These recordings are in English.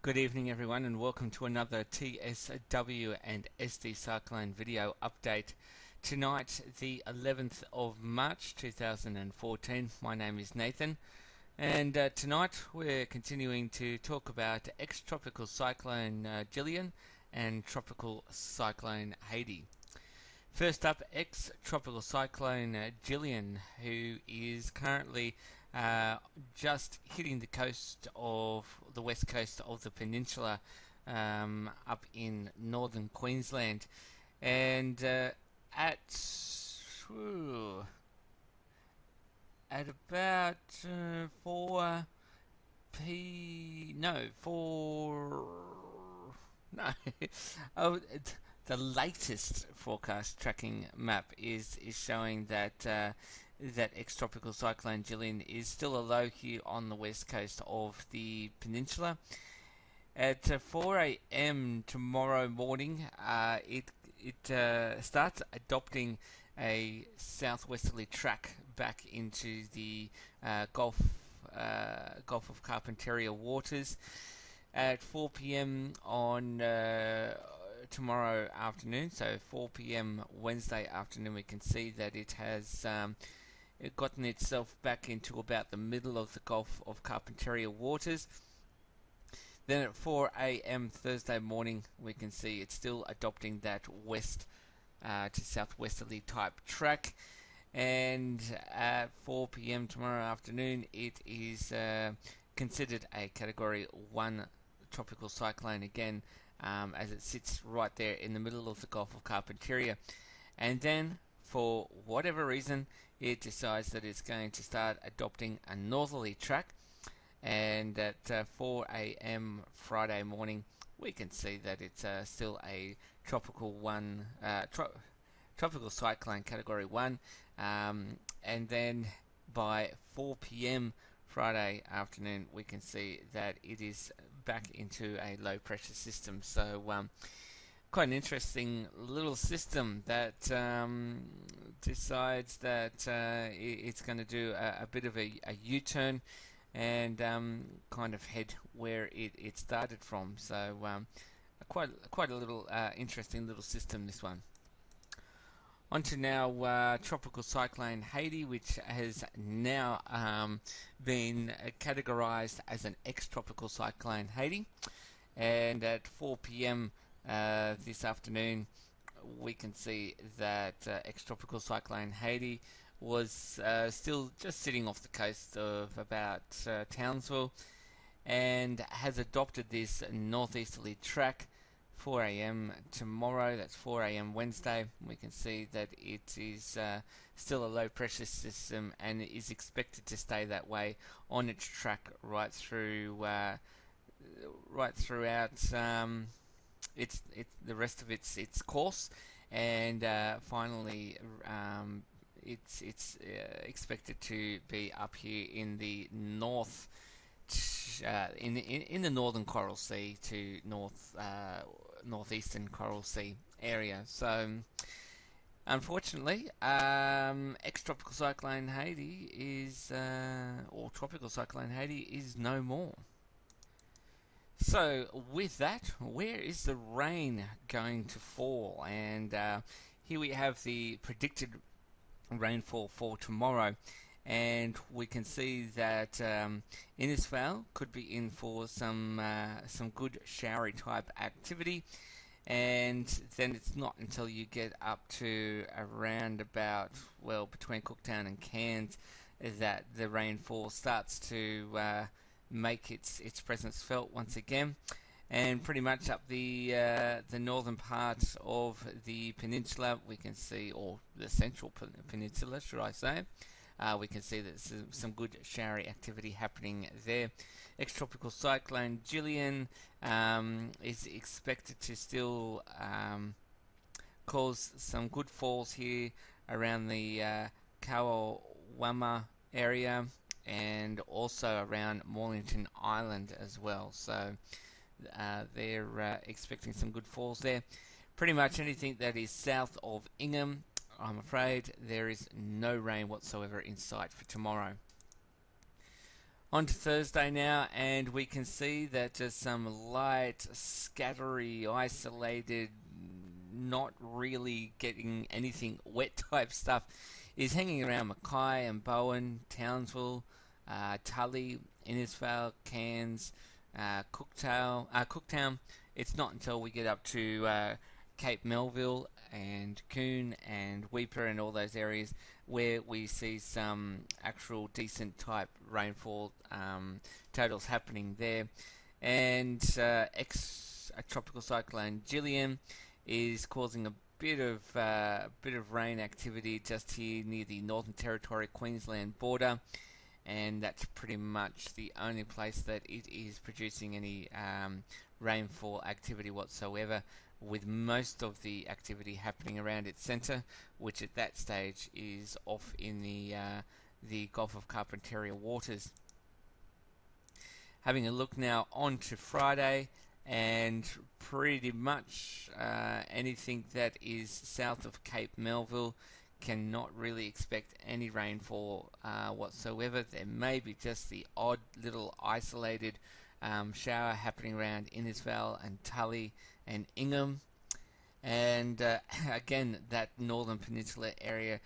Good evening everyone, and welcome to another TSW&SD Cyclone video update. Tonight, the 11th of March 2014, my name is Nathan, and tonight we're continuing to talk about ex-tropical cyclone Gillian and tropical cyclone Haiti. First up, ex-tropical cyclone Gillian, who is currently just hitting the coast of the west coast of the peninsula, up in northern Queensland, and at about 4 p. No, 4. No. Oh, the latest forecast tracking map is showing that that ex-tropical cyclone Gillian is still a low here on the west coast of the peninsula. At 4 a.m. tomorrow morning, it starts adopting a southwesterly track back into the Gulf of Carpentaria waters. At 4 p.m. on tomorrow afternoon, so 4 p.m. Wednesday afternoon, we can see that it has gotten itself back into about the middle of the Gulf of Carpentaria waters. Then at 4 a.m. Thursday morning, we can see it's still adopting that west to southwesterly type track. And at 4 p.m. tomorrow afternoon, it is considered a Category 1 tropical cyclone again, as it sits right there in the middle of the Gulf of Carpentaria. And then, for whatever reason, it decides that it's going to start adopting a northerly track, and at 4 a.m. Friday morning, we can see that it's still a tropical cyclone Category 1, and then by 4 p.m. Friday afternoon, we can see that it is back into a low pressure system. So quite an interesting little system that decides that it's going to do a bit of a U-turn and kind of head where it started from. So quite a little interesting little system, this one. On to now tropical cyclone Haiti, which has now been categorized as an ex-tropical cyclone Haiti. And at 4 p.m. This afternoon, we can see that ex-tropical cyclone Haiti was still just sitting off the coast of about Townsville, and has adopted this northeasterly track. 4 a.m. tomorrow, that's 4 a.m. Wednesday, we can see that it is still a low pressure system and is expected to stay that way on its track right throughout the rest of its course, and finally it's expected to be up here in the north, in the northern Coral Sea to northeastern Coral Sea area. So unfortunately, ex-tropical cyclone Haiti is or tropical cyclone Haiti is no more. So with that, where is the rain going to fall? And here we have the predicted rainfall for tomorrow, and we can see that Innisfail could be in for some good showery type activity, and then it's not until you get up to around about, well, between Cooktown and Cairns, that the rainfall starts to make its presence felt once again. And pretty much up the northern part of the peninsula, we can see, or the central peninsula, should I say, we can see that there's some good showery activity happening there. Ex-tropical cyclone Gillian is expected to still cause some good falls here around the Kawawama area, and also around Mornington Island as well. So they're expecting some good falls there. Pretty much anything that is south of Ingham, I'm afraid there is no rain whatsoever in sight for tomorrow. On to Thursday now, and we can see that just some light, scattery, isolated, not really getting anything wet type stuff is hanging around Mackay and Bowen, Townsville, Tully, Innisfail, Cairns, Cooktown. It's not until we get up to Cape Melville and Coon and Weipa and all those areas where we see some actual decent type rainfall totals happening there. And tropical cyclone Gillian is causing a bit of rain activity just here near the Northern Territory Queensland border, and that's pretty much the only place that it is producing any rainfall activity whatsoever, with most of the activity happening around its centre, which at that stage is off in the Gulf of Carpentaria waters. Having a look now on to Friday, and pretty much anything that is south of Cape Melville cannot really expect any rainfall whatsoever. There may be just the odd little isolated shower happening around Innisfail and Tully and Ingham, and again that northern peninsula area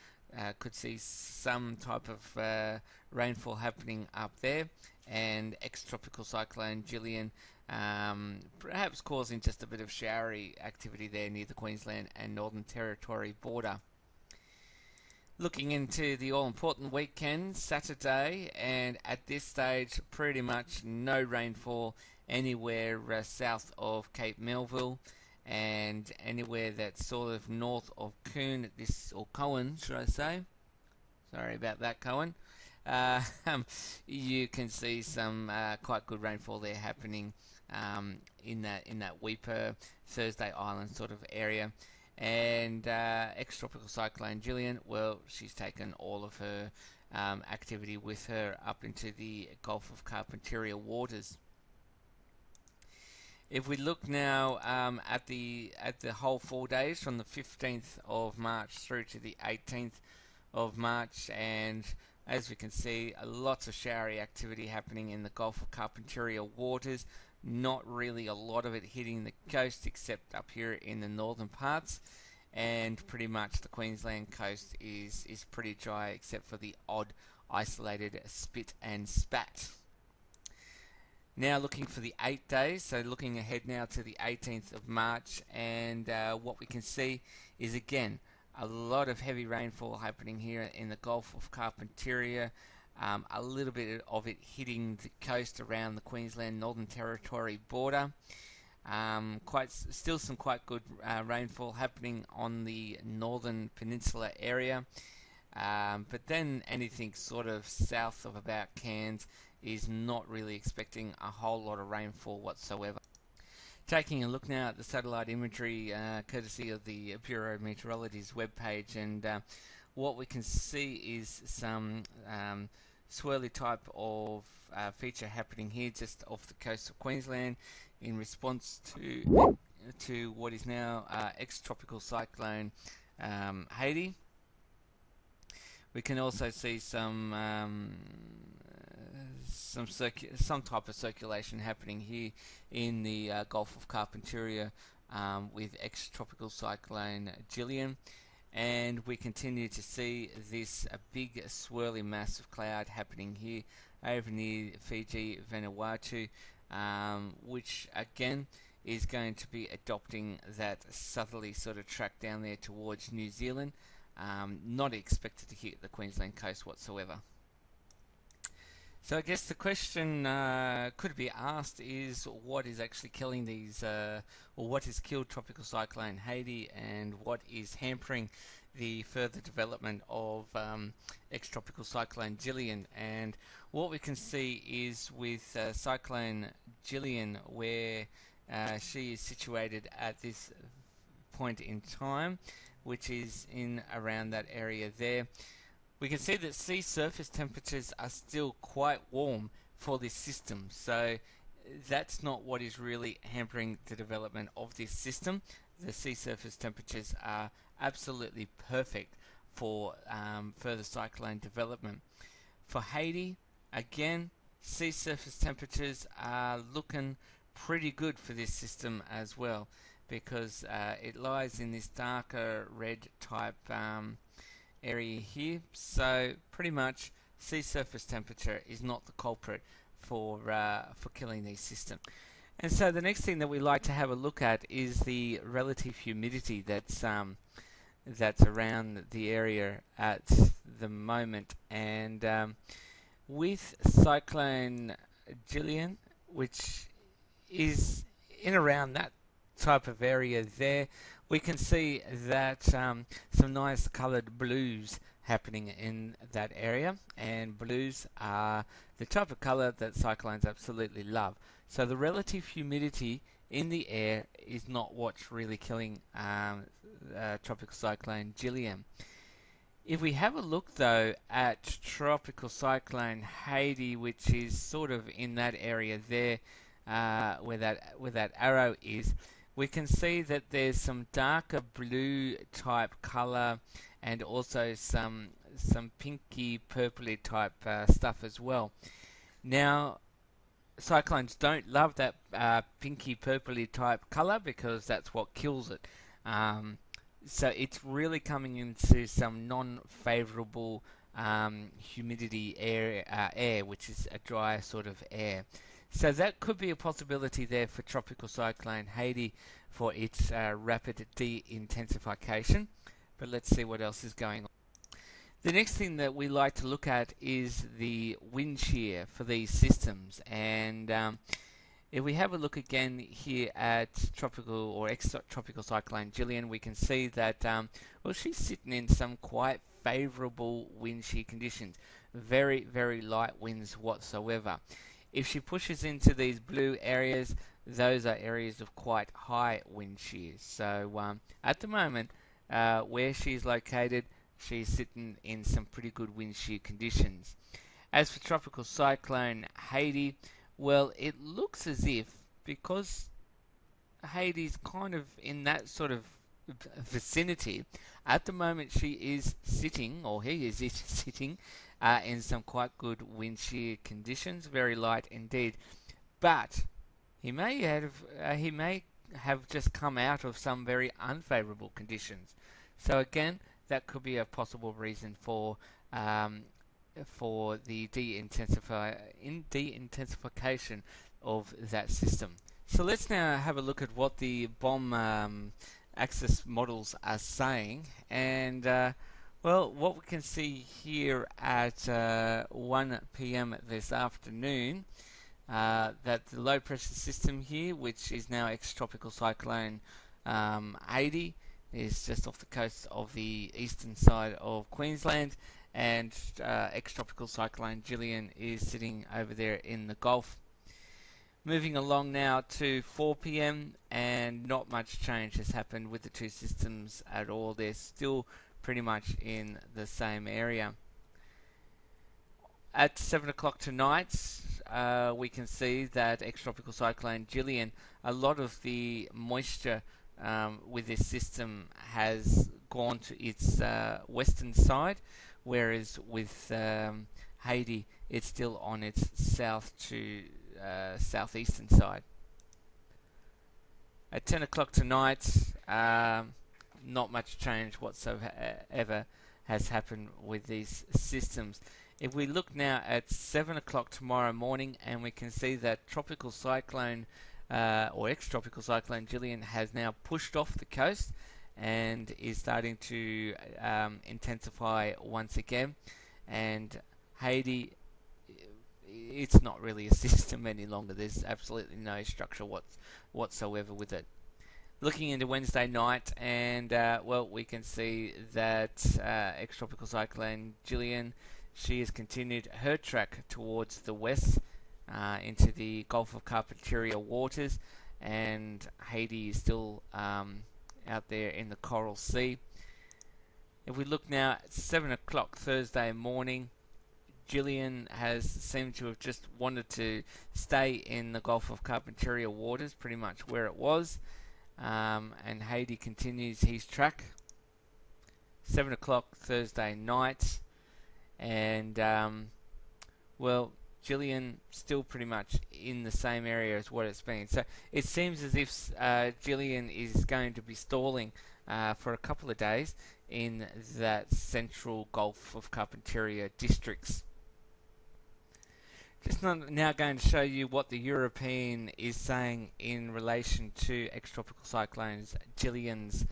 could see some type of rainfall happening up there, and ex-tropical cyclone Gillian perhaps causing just a bit of showery activity there near the Queensland and Northern Territory border. Looking into the all-important weekend, Saturday, and at this stage pretty much no rainfall anywhere south of Cape Melville, and anywhere that's sort of north of Coon at this, or Cohen should I say, sorry about that, Cohen. You can see some quite good rainfall there happening in that Weipa, Thursday Island sort of area. And ex-tropical cyclone Gillian, well, she's taken all of her activity with her up into the Gulf of Carpentaria waters. If we look now at the whole 4 days from the 15th of March through to the 18th of March, and as we can see, lots of showery activity happening in the Gulf of Carpentaria waters. Not really a lot of it hitting the coast except up here in the northern parts, and pretty much the Queensland coast is pretty dry except for the odd isolated spit and spat. Now looking for the 8 days, so looking ahead now to the 18th of March, and what we can see is again a lot of heavy rainfall happening here in the Gulf of Carpentaria. A little bit of it hitting the coast around the Queensland Northern Territory border. Still some quite good rainfall happening on the northern peninsula area. But then anything sort of south of about Cairns is not really expecting a whole lot of rainfall whatsoever. Taking a look now at the satellite imagery courtesy of the Bureau of Meteorology's webpage, and what we can see is some swirly type of feature happening here just off the coast of Queensland in response to what is now ex-tropical cyclone Haiti. We can also see some type of circulation happening here in the Gulf of Carpentaria with ex-tropical cyclone Gillian. And we continue to see this big swirly mass of cloud happening here over near Fiji, Vanuatu, which again is going to be adopting that southerly sort of track down there towards New Zealand, not expected to hit the Queensland coast whatsoever. So I guess the question could be asked is what is actually killing these, or what has killed Tropical Cyclone Haiti, and what is hampering the further development of ex-tropical cyclone Gillian. And what we can see is with Cyclone Gillian, where she is situated at this point in time, which is in around that area there, we can see that sea surface temperatures are still quite warm for this system. So that's not what is really hampering the development of this system. The sea surface temperatures are absolutely perfect for further cyclone development. For Haiti, again, sea surface temperatures are looking pretty good for this system as well, because it lies in this darker red type area here. So pretty much sea surface temperature is not the culprit for killing these systems. And so the next thing that we like to have a look at is the relative humidity that's around the area at the moment. And with Cyclone Gillian, which is in around that type of area there, we can see that some nice coloured blues happening in that area, and blues are the type of colour that cyclones absolutely love. So the relative humidity in the air is not what's really killing tropical cyclone Gillian. If we have a look though at tropical cyclone Haiti, which is sort of in that area there, where that arrow is, we can see that there's some darker blue type color and also some pinky purpley type stuff as well. Now, cyclones don't love that pinky purpley type color because that's what kills it. So it's really coming into some non-favorable humidity air, which is a dry sort of air. So that could be a possibility there for tropical cyclone Haiti for its rapid de-intensification. But let's see what else is going on. The next thing that we like to look at is the wind shear for these systems. And if we have a look again here at tropical or ex-tropical cyclone Gillian, we can see that well, she's sitting in some quite favourable wind shear conditions. Very, very light winds whatsoever. If she pushes into these blue areas, those are areas of quite high wind shears. So at the moment, where she's located, she's sitting in some pretty good wind shear conditions. As for tropical cyclone Haiti, well, it looks as if, because Haiti's kind of in that sort of vicinity, at the moment she is sitting, or he is sitting, in some quite good wind shear conditions, very light indeed. But he may have just come out of some very unfavourable conditions. So again, that could be a possible reason for the de-intensification of that system. So let's now have a look at what the bomb axis models are saying, and well, what we can see here at 1 p.m. this afternoon, that the low pressure system here, which is now ex-tropical cyclone 80, is just off the coast of the eastern side of Queensland, and ex-tropical cyclone Gillian is sitting over there in the Gulf. Moving along now to 4 p.m. and not much change has happened with the two systems at all. They're still pretty much in the same area. At 7 o'clock tonight, we can see that ex-tropical cyclone Gillian, a lot of the moisture with this system has gone to its western side, whereas with Haiti, it's still on its south to southeastern side. At 10 o'clock tonight, not much change whatsoever has happened with these systems. If we look now at 7 o'clock tomorrow morning, and we can see that tropical cyclone or ex-tropical cyclone Gillian has now pushed off the coast and is starting to intensify once again, and Haiti, it's not really a system any longer. There's absolutely no structure whatsoever with it. Looking into Wednesday night, and well, we can see that ex-tropical cyclone Gillian, she has continued her track towards the west into the Gulf of Carpentaria waters, and Haiti is still out there in the Coral Sea. If we look now at 7 o'clock Thursday morning, Gillian has seemed to have just wanted to stay in the Gulf of Carpentaria waters, pretty much where it was, and Haiti continues his track. 7 o'clock Thursday night, and well, Gillian still pretty much in the same area as what it's been. So it seems as if Gillian is going to be stalling for a couple of days in that central Gulf of Carpentaria districts. Just now going to show you what the European is saying in relation to ex-tropical cyclones Gillian's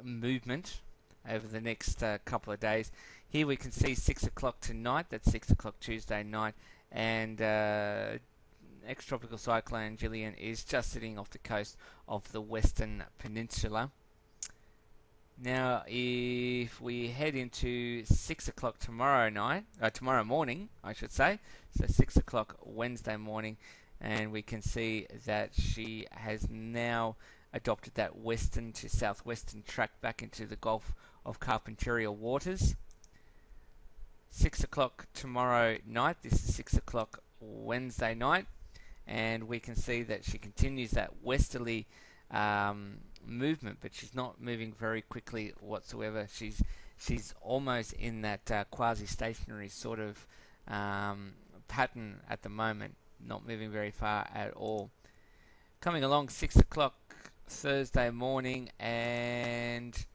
movement over the next couple of days. Here we can see 6 o'clock tonight, that's 6 o'clock Tuesday night, and ex-tropical cyclone Gillian is just sitting off the coast of the Western Peninsula. Now, if we head into 6 o'clock tomorrow morning, I should say, so 6 o'clock Wednesday morning, and we can see that she has now adopted that western to southwestern track back into the Gulf of Carpentaria waters. 6 o'clock tomorrow night, this is 6 o'clock Wednesday night, and we can see that she continues that westerly movement, but she's not moving very quickly whatsoever. She's almost in that quasi-stationary sort of pattern at the moment, not moving very far at all. Coming along 6 o'clock Thursday morning, and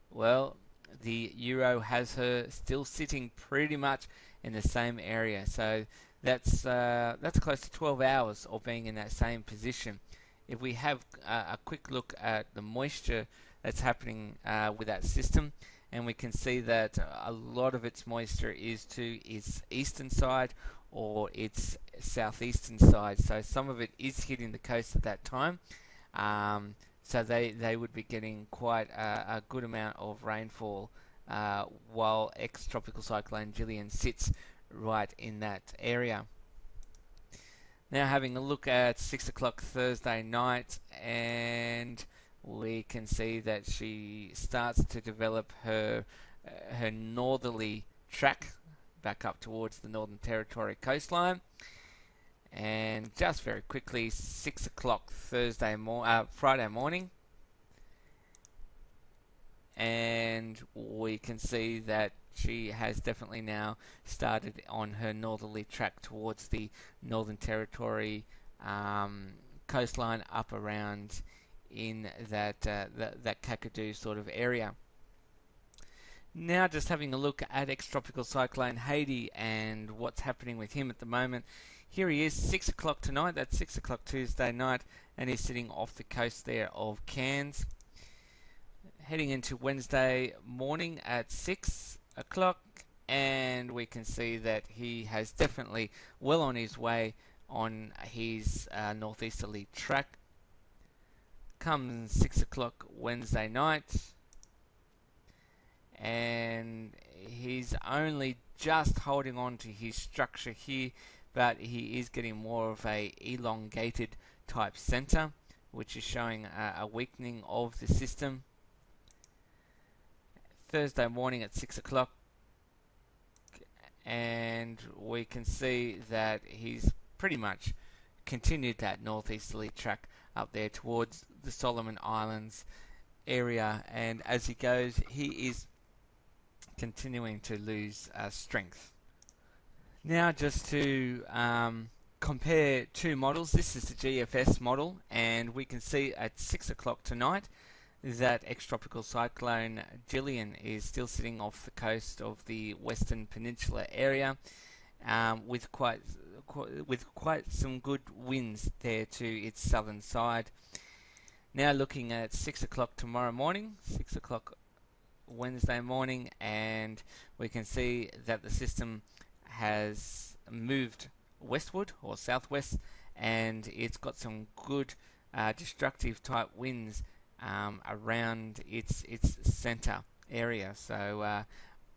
well, the Euro has her still sitting pretty much in the same area, so that's close to 12 hours of being in that same position. If we have a quick look at the moisture that's happening with that system, and we can see that a lot of its moisture is to its eastern side or its southeastern side. So some of it is hitting the coast at that time. So they would be getting quite a good amount of rainfall while ex-tropical cyclone Gillian sits right in that area. Now having a look at 6 o'clock Thursday night, and we can see that she starts to develop her northerly track back up towards the Northern Territory coastline. And just very quickly, 6 o'clock Friday morning, and we can see that she has definitely now started on her northerly track towards the Northern Territory coastline up around in that Kakadu sort of area. Now just having a look at ex-tropical cyclone Haiti and what's happening with him at the moment. Here he is, 6 o'clock tonight, that's 6 o'clock Tuesday night, and he's sitting off the coast there of Cairns. Heading into Wednesday morning at 6 o'clock, and we can see that he has definitely well on his way on his northeasterly track. Comes 6 o'clock Wednesday night, and he's only just holding on to his structure here, but he is getting more of a elongated type center, which is showing a weakening of the system. Thursday morning at 6 o'clock, and we can see that he's pretty much continued that northeasterly track up there towards the Solomon Islands area, and as he goes, he is continuing to lose strength. Now just to compare two models, this is the GFS model, and we can see at 6 o'clock tonight that ex-tropical cyclone Gillian is still sitting off the coast of the Western Peninsula area, with quite some good winds there to its southern side. Now looking at 6 o'clock tomorrow morning, 6 o'clock Wednesday morning, and we can see that the system has moved westward or southwest, and it's got some good destructive type winds around its center area. So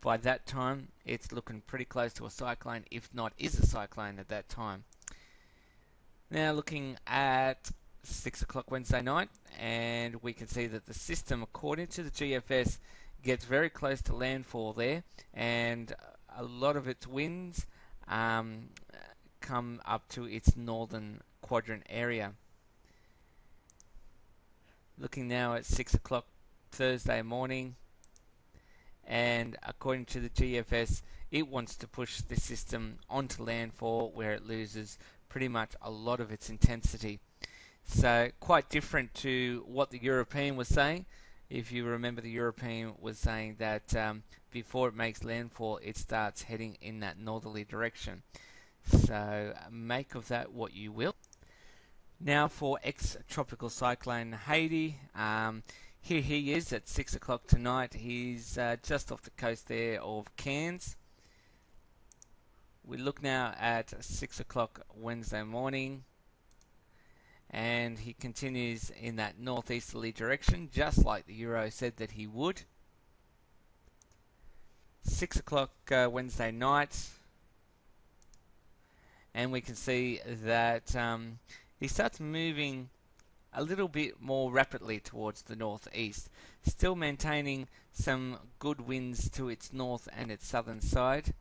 by that time it's looking pretty close to a cyclone, if not is a cyclone at that time. Now looking at 6 o'clock Wednesday night, and we can see that the system, according to the GFS, gets very close to landfall there, and a lot of its winds come up to its northern quadrant area. Looking now at 6 o'clock Thursday morning, and according to the GFS, it wants to push the system onto landfall where it loses pretty much a lot of its intensity. So quite different to what the European was saying. If you remember, the European was saying that before it makes landfall, it starts heading in that northerly direction. So make of that what you will. Now for ex-tropical cyclone Haiti. Here he is at 6 o'clock tonight. He's just off the coast there of Cairns. We look now at 6 o'clock Wednesday morning, and he continues in that northeasterly direction, just like the Euro said that he would. 6 o'clock Wednesday night, and we can see that he starts moving a little bit more rapidly towards the northeast, still maintaining some good winds to its north and its southern side.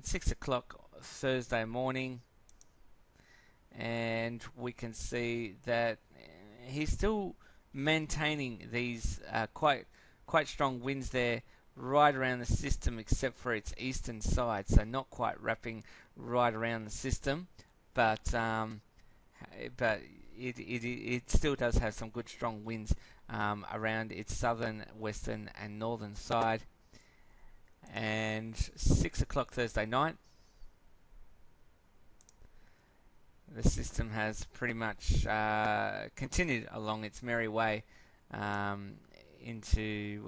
6 o'clock Thursday morning, and we can see that he's still maintaining these quite strong winds there right around the system, except for its eastern side, so not quite wrapping right around the system, but it still does have some good strong winds around its southern, western and northern side. And 6 o'clock Thursday night, the system has pretty much continued along its merry way into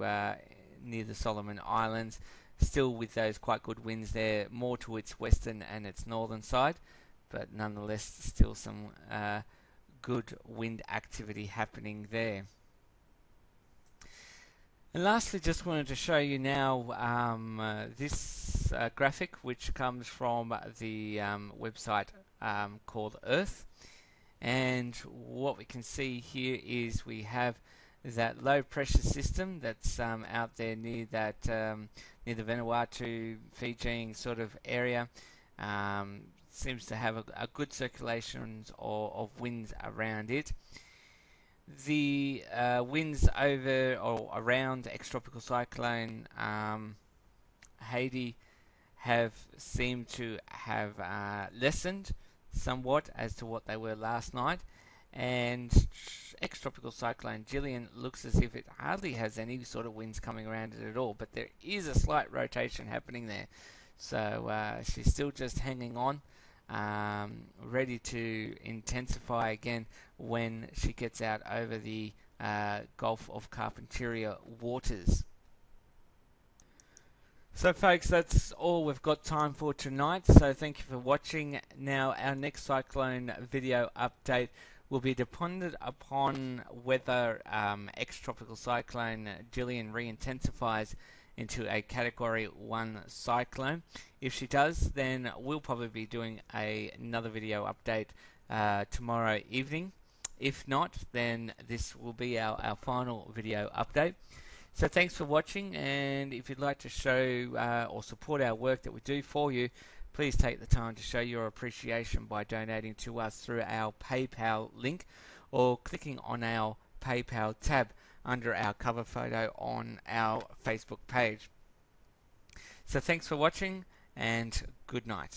near the Solomon Islands, still with those quite good winds there, more to its western and its northern side, but nonetheless still some good wind activity happening there. And lastly, just wanted to show you now this graphic, which comes from the website called Earth. And what we can see here is we have that low pressure system that's out there near that near the Vanuatu, Fijian sort of area. Seems to have a good circulation of winds around it. The winds over or around ex-tropical cyclone Haiti have seemed to have lessened somewhat as to what they were last night, and ex-tropical cyclone Gillian looks as if it hardly has any sort of winds coming around it at all, but there is a slight rotation happening there, so she's still just hanging on, ready to intensify again when she gets out over the Gulf of Carpentaria waters. So folks, that's all we've got time for tonight, so thank you for watching. Now our next cyclone video update will be dependent upon whether ex-tropical cyclone Gillian re-intensifies into a Category 1 cyclone. If she does, then we'll probably be doing another video update tomorrow evening. If not, then this will be our final video update. So thanks for watching, and if you'd like to show or support our work that we do for you, please take the time to show your appreciation by donating to us through our PayPal link or clicking on our PayPal tab under our cover photo on our Facebook page. So thanks for watching, and good night.